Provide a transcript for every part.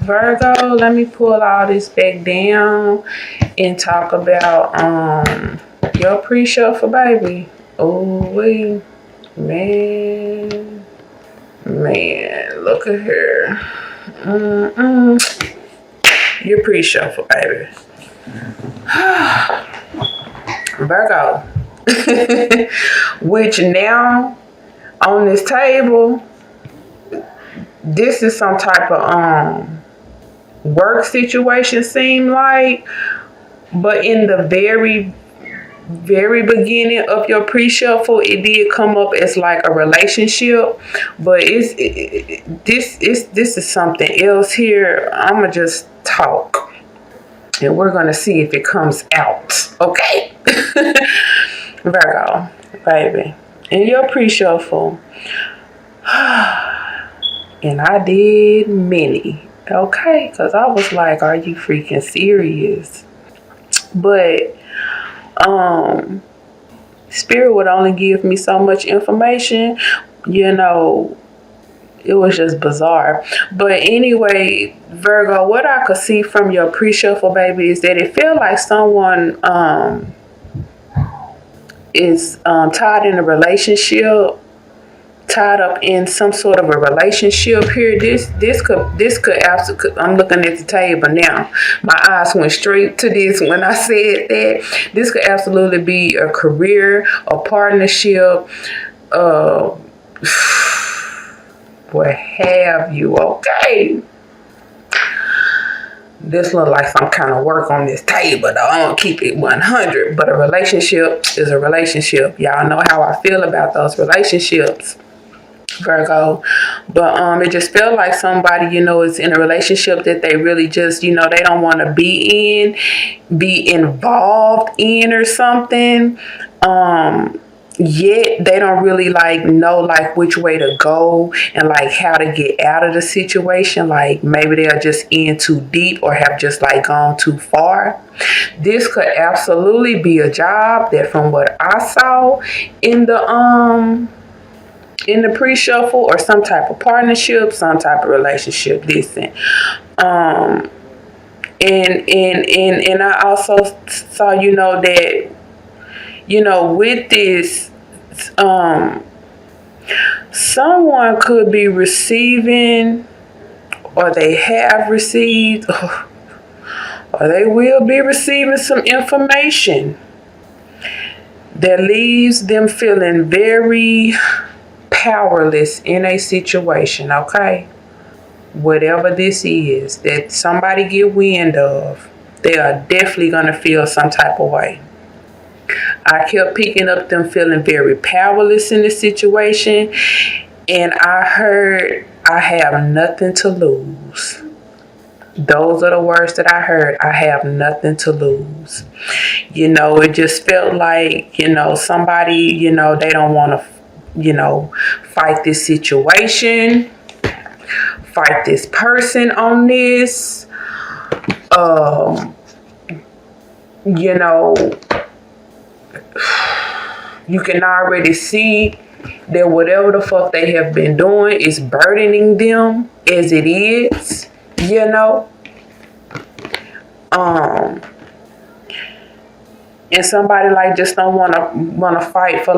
Virgo, let me pull all this back down and talk about your pre-shuffle, baby. Oh, wait. Man, look at her. Your pre-shuffle, baby. Virgo. Which now on this table, this is some type of work situation, seem like, but in the very beginning of your pre-shuffle, it did come up as like a relationship, but this is something else here. I'ma just talk and we're gonna see if it comes out, okay? Virgo, baby, in your pre-shuffle, and I did many, okay? Because I was like, are you freaking serious? But Spirit would only give me so much information. It was just bizarre. But anyway, Virgo, what I could see from your pre-shuffle, baby, is that it felt like someone is tied in a relationship, tied up in some sort of a relationship here. This could absolutely, I'm looking at the table now. My eyes went straight to this when I said that. This could absolutely be a career, a partnership, what have you, okay? This look like some kind of work on this table, though. I don't keep it 100, but a relationship is a relationship. Y'all know how I feel about those relationships, Virgo. But it just felt like somebody, is in a relationship that they really just, they don't want to be involved in or something. Yet they don't really know which way to go and how to get out of the situation. Maybe they're just in too deep or have just gone too far. This could absolutely be a job that, from what I saw in the pre-shuffle, or some type of partnership, some type of relationship. Listen, and I also saw, that, with this, someone could be receiving, or they have received, or they will be receiving some information that leaves them feeling very powerless in a situation, okay? Whatever this is that somebody get wind of, they are definitely going to feel some type of way. I kept picking up them feeling very powerless in the situation, and I heard, I have nothing to lose. Those are the words that I heard. I have nothing to lose. It just felt like, somebody, they don't want to, fight this situation, fight this person on this. You can already see that whatever the fuck they have been doing is burdening them as it is, and somebody just don't want to fight for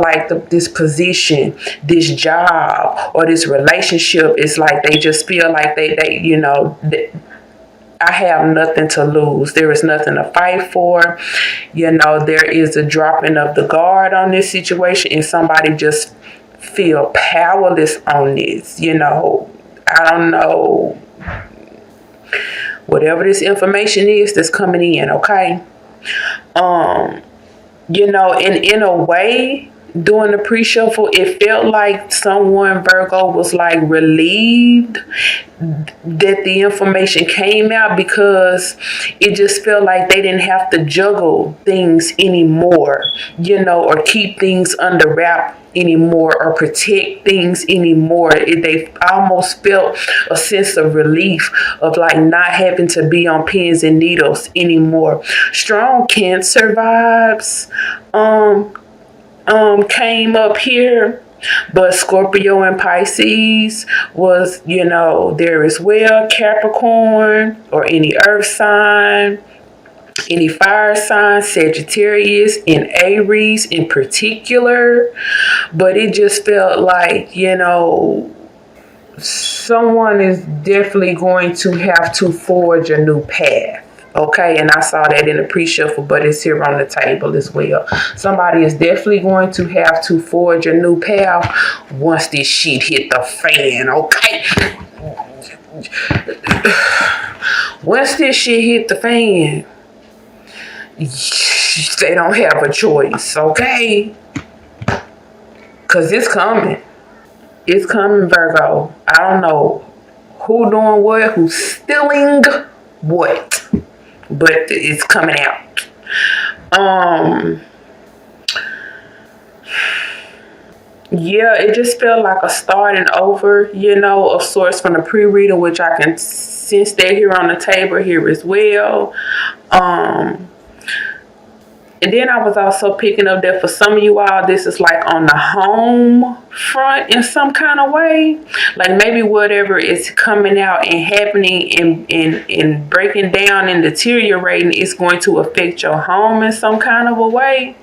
this position, this job, or this relationship. It's they just feel like they I have nothing to lose. There is nothing to fight for. There is a dropping of the guard on this situation, and somebody just feel powerless on this. I don't know. Whatever this information is that's coming in, okay? In a way, during the pre-shuffle, it felt like someone, Virgo, was relieved that the information came out, because it just felt like they didn't have to juggle things anymore, or keep things under wrap anymore, or protect things anymore. They almost felt a sense of relief of not having to be on pins and needles anymore. Strong Cancer vibes came up here. But Scorpio and Pisces was, there as well. Capricorn or any earth sign, any fire sign, Sagittarius and Aries in particular. But it just felt like, someone is definitely going to have to forge a new path. Okay, and I saw that in the pre-shuffle, but it's here on the table as well. Somebody is definitely going to have to forge a new path once this shit hit the fan, okay? Once this shit hit the fan, they don't have a choice, okay? Because it's coming. It's coming, Virgo. I don't know who doing what, who's stealing what, but it's coming out. Yeah, it just felt like a starting over, of sorts from the pre-reader, which I can sense that here on the table here as well. And then I was also picking up that for some of you all, this is like on the home front in some kind of way. Like maybe whatever is coming out and happening and breaking down and deteriorating is going to affect your home in some kind of a way.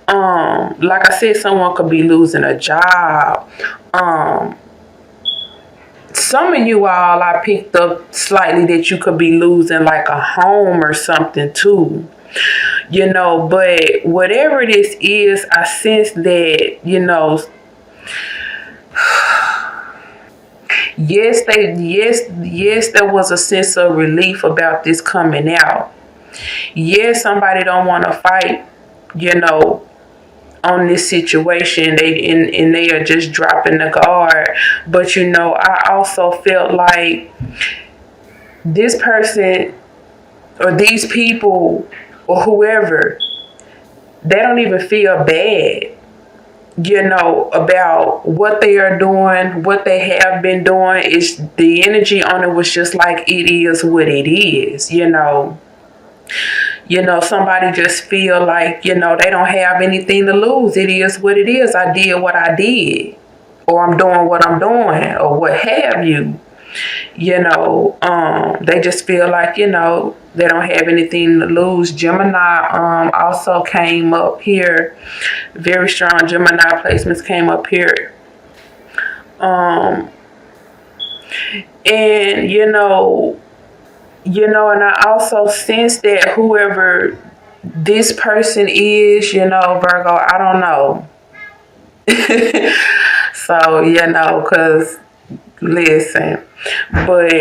Like I said, someone could be losing a job. Some of you all, I picked up slightly that you could be losing like a home or something too. But whatever this is, I sense that, yes, there was a sense of relief about this coming out. Yes, somebody don't want to fight, on this situation. They are just dropping the guard. But, I also felt like this person or these people or whoever, they don't even feel bad, about what they are doing, what they have been doing. It's the energy on it was just like it is what it is, somebody just feel like, they don't have anything to lose. It is what it is. I did what I did, or I'm doing what I'm doing, or what have you. They just feel like, they don't have anything to lose. Gemini also came up here. Very strong Gemini placements came up here. And and I also sense that whoever this person is, Virgo, I don't know. So, because listen, but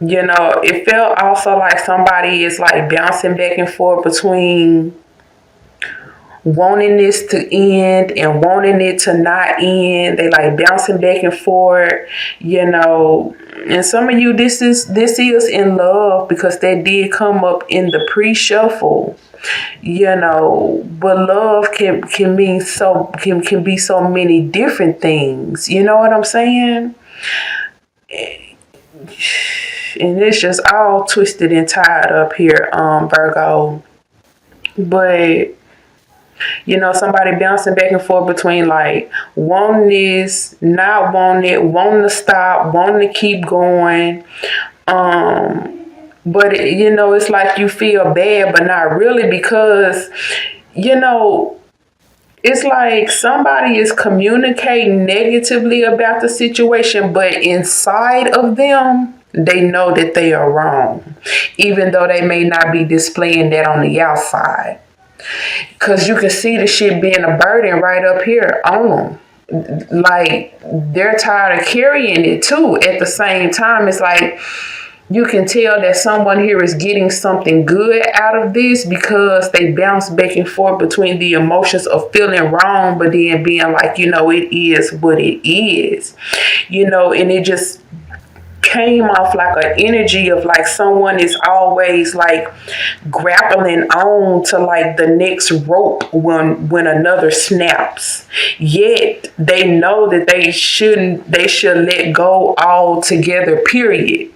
it felt also like somebody is like bouncing back and forth between wanting this to end and wanting it to not end. They like bouncing back and forth, and some of you, this is in love, because that did come up in the pre-shuffle. But love can mean can be so many different things. You know what I'm saying? And it's just all twisted and tied up here, Virgo. But somebody bouncing back and forth between like wanting this, not wanting it, wanting to stop, wanting to keep going. But it's like you feel bad, but not really, because it's like somebody is communicating negatively about the situation, but inside of them, they know that they are wrong, even though they may not be displaying that on the outside. Because you can see the shit being a burden right up here on them. Like, they're tired of carrying it too. At the same time, it's like you can tell that someone here is getting something good out of this, because they bounce back and forth between the emotions of feeling wrong, but then being like, it is what it is. And it just came off like an energy of like someone is always like grappling on to like the next rope when another snaps. Yet they know that they should let go altogether, period.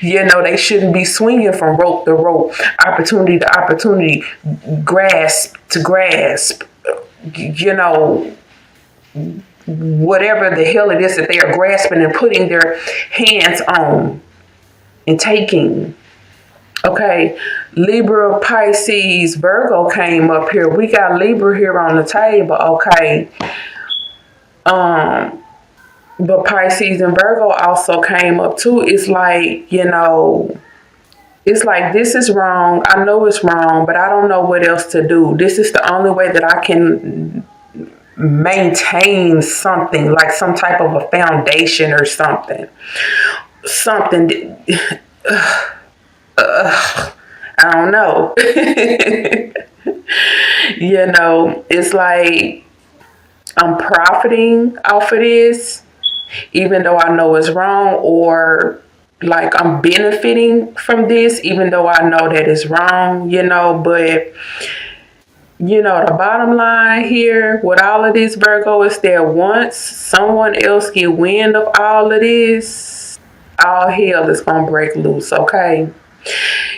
They shouldn't be swinging from rope to rope, opportunity to opportunity, grasp to grasp, whatever the hell it is that they are grasping and putting their hands on and taking. Okay, Libra, Pisces, Virgo came up here. We got Libra here on the table. Okay. But Pisces and Virgo also came up too. It's like, it's like, this is wrong. I know it's wrong, but I don't know what else to do. This is the only way that I can maintain something, like some type of a foundation or something. I don't know. It's like I'm profiting off of this, even though I know it's wrong, or like I'm benefiting from this, even though I know that it's wrong, but the bottom line here with all of this, Virgo, is that once someone else get wind of all of this, all hell is going to break loose, okay?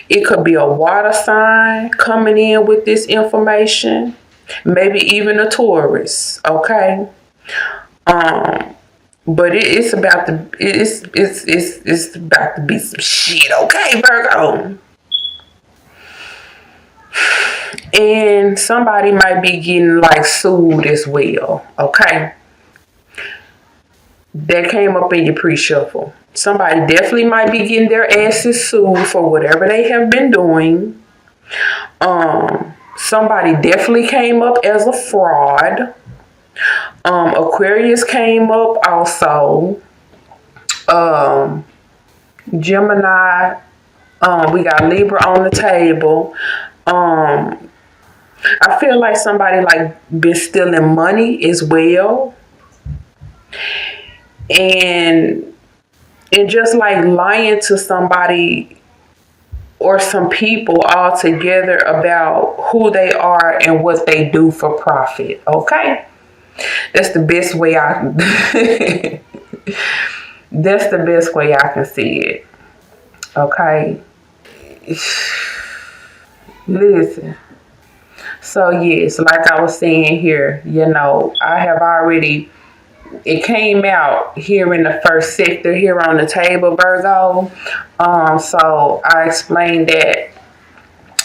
It could be a water sign coming in with this information, maybe even a Taurus, okay? But it's about to it's about to be some shit, okay, Virgo? And somebody might be getting like sued as well, okay? That came up in your pre-shuffle. Somebody definitely might be getting their asses sued for whatever they have been doing. Somebody definitely came up as a fraud. Aquarius came up also. Gemini. We got Libra on the table. I feel like somebody like been stealing money as well. And just like lying to somebody or some people altogether about who they are and what they do for profit. Okay? That's the best way that's the best way I can see it. Okay? Listen. So yes, like I was saying here, I have already, it came out here in the first sector here on the table, Virgo. So I explained that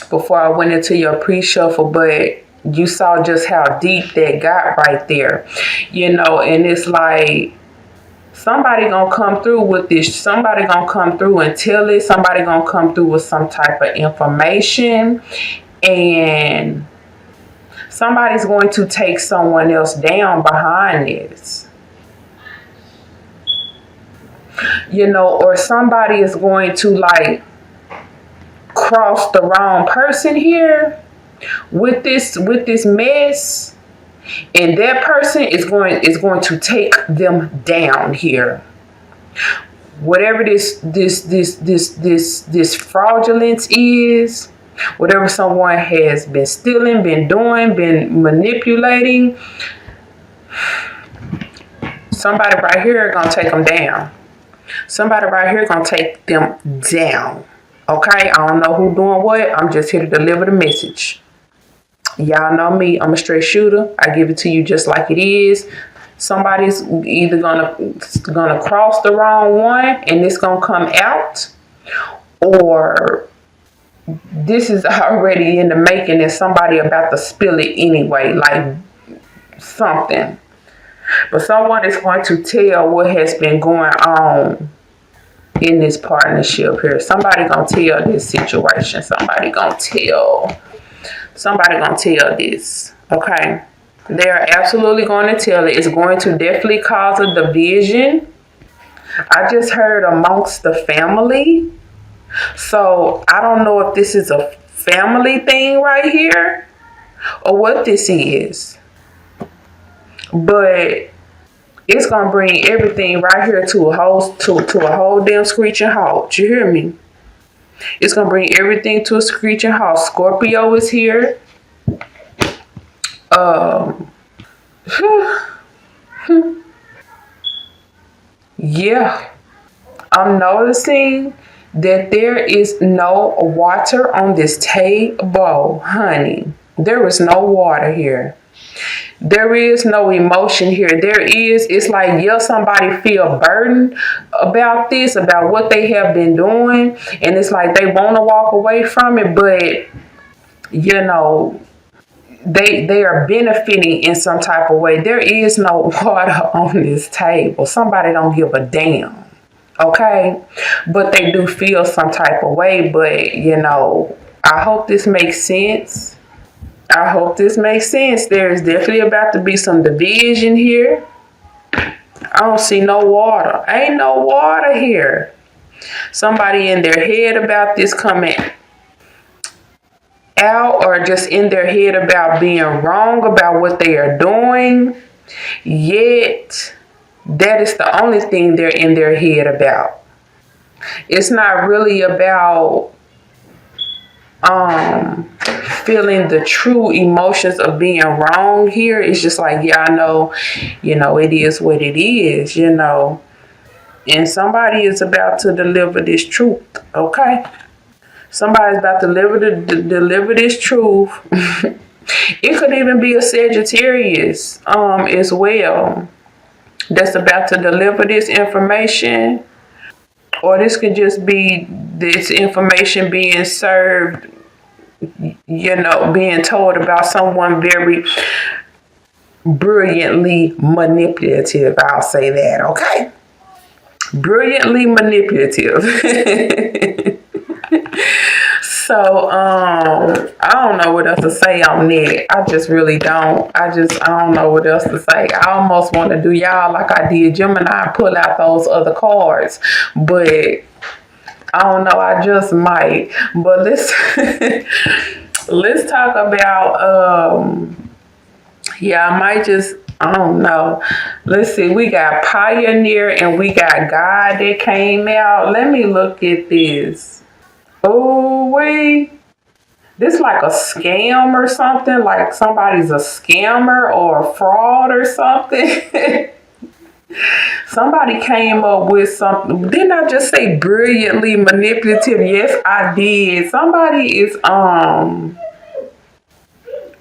before I went into your pre-shuffle, but you saw just how deep that got right there, and it's like somebody gonna come through with this. Somebody gonna come through and tell it. Somebody gonna come through with some type of information, and somebody's going to take someone else down behind this. Or somebody is going to like cross the wrong person here with this mess, and that person is going to take them down here. Whatever this fraudulence is, whatever someone has been stealing, been doing, been manipulating, somebody right here gonna take them down. Somebody right here gonna take them down. Okay? I don't know who doing what. I'm just here to deliver the message. Y'all know me. I'm a straight shooter. I give it to you just like it is. Somebody's either gonna cross the wrong one and it's gonna come out, or this is already in the making and somebody about to spill it anyway, like something. But someone is going to tell what has been going on in this partnership here. Somebody gonna tell this situation. Somebody gonna tell this. Okay? They are absolutely going to tell it. It's going to definitely cause a division. I just heard amongst the family. So I don't know if this is a family thing right here or what this is. But it's gonna bring everything right here to a whole damn screeching halt. You hear me? It's gonna bring everything to a screeching halt. Scorpio is here. Yeah. I'm noticing that there is no water on this table, honey. There is no water here. There is no emotion here. It's like, yeah, somebody feel burdened about this, about what they have been doing. And it's like they want to walk away from it, but, you know, they are benefiting in some type of way. There is no water on this table. Somebody don't give a damn. Okay? But they do feel some type of way. But, you know, I hope this makes sense. I hope this makes sense. There is definitely about to be some division here. I don't see no water. Ain't no water here. Somebody in their head about this coming out, or just in their head about being wrong about what they are doing. Yet, that is the only thing they're in their head about. It's not really about feeling the true emotions of being wrong here. It's just like, yeah, I know, you know, it is what it is, you know. And somebody is about to deliver this truth, okay? Somebody's about to deliver this truth. It could even be a Sagittarius as well that's about to deliver this information. Or this could just be this information being served, you know, being told about someone very brilliantly manipulative. I'll say that, okay? Brilliantly manipulative. So, I don't know what else to say on that. I just really don't. I don't know what else to say. I almost want to do y'all like I did Gemini, pull out those other cards. But I don't know. I just might. But let's let's talk about. Yeah, I might just. I don't know. Let's see. We got Pioneer and we got God that came out. Let me look at this. Oh, wait. This like a scam or something. Like somebody's a scammer or a fraud or something. Somebody came up with something. Didn't I just say brilliantly manipulative? Yes, I did. Somebody is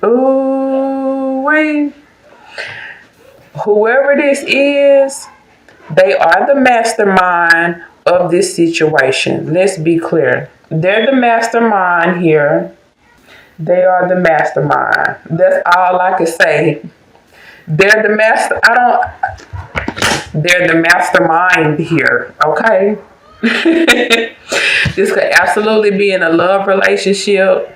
ooh, wait. Whoever this is, they are the mastermind of this situation. Let's be clear. They're the mastermind here. They are the mastermind. That's all I can say. They're the master. They're the mastermind here. Okay. This could absolutely be in a love relationship.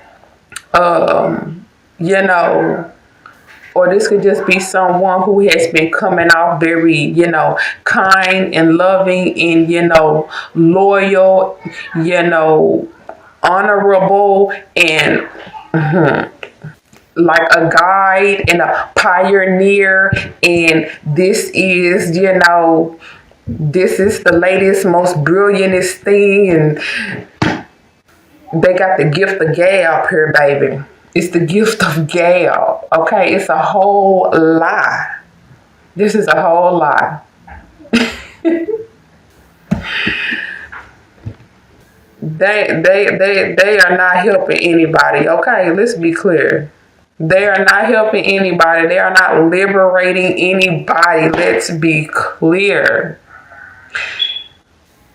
You know, or this could just be someone who has been coming off very, you know, kind and loving and, you know, loyal, you know, honorable and like a guide and a pioneer. And this is, you know, this is the latest, most brilliantest thing. And they got the gift of gab here, baby. It's the gift of gab. Okay, it's a whole lie. This is a whole lie. They are not helping anybody. Okay, let's be clear. They are not helping anybody. They are not liberating anybody. Let's be clear.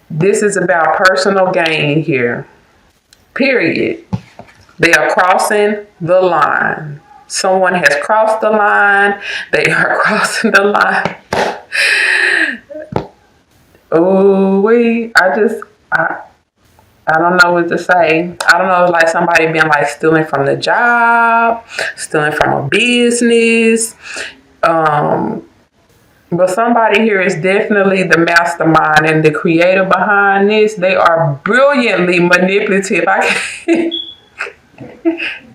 This is about personal gain here. Period. They are crossing the line. Someone has crossed the line. They are crossing the line. Oh, I don't know what to say. I don't know, like somebody been like stealing from the job, stealing from a business. But somebody here is definitely the mastermind and the creator behind this. They are brilliantly manipulative.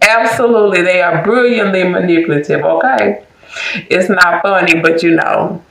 Absolutely, they are brilliantly manipulative, okay? It's not funny, but you know.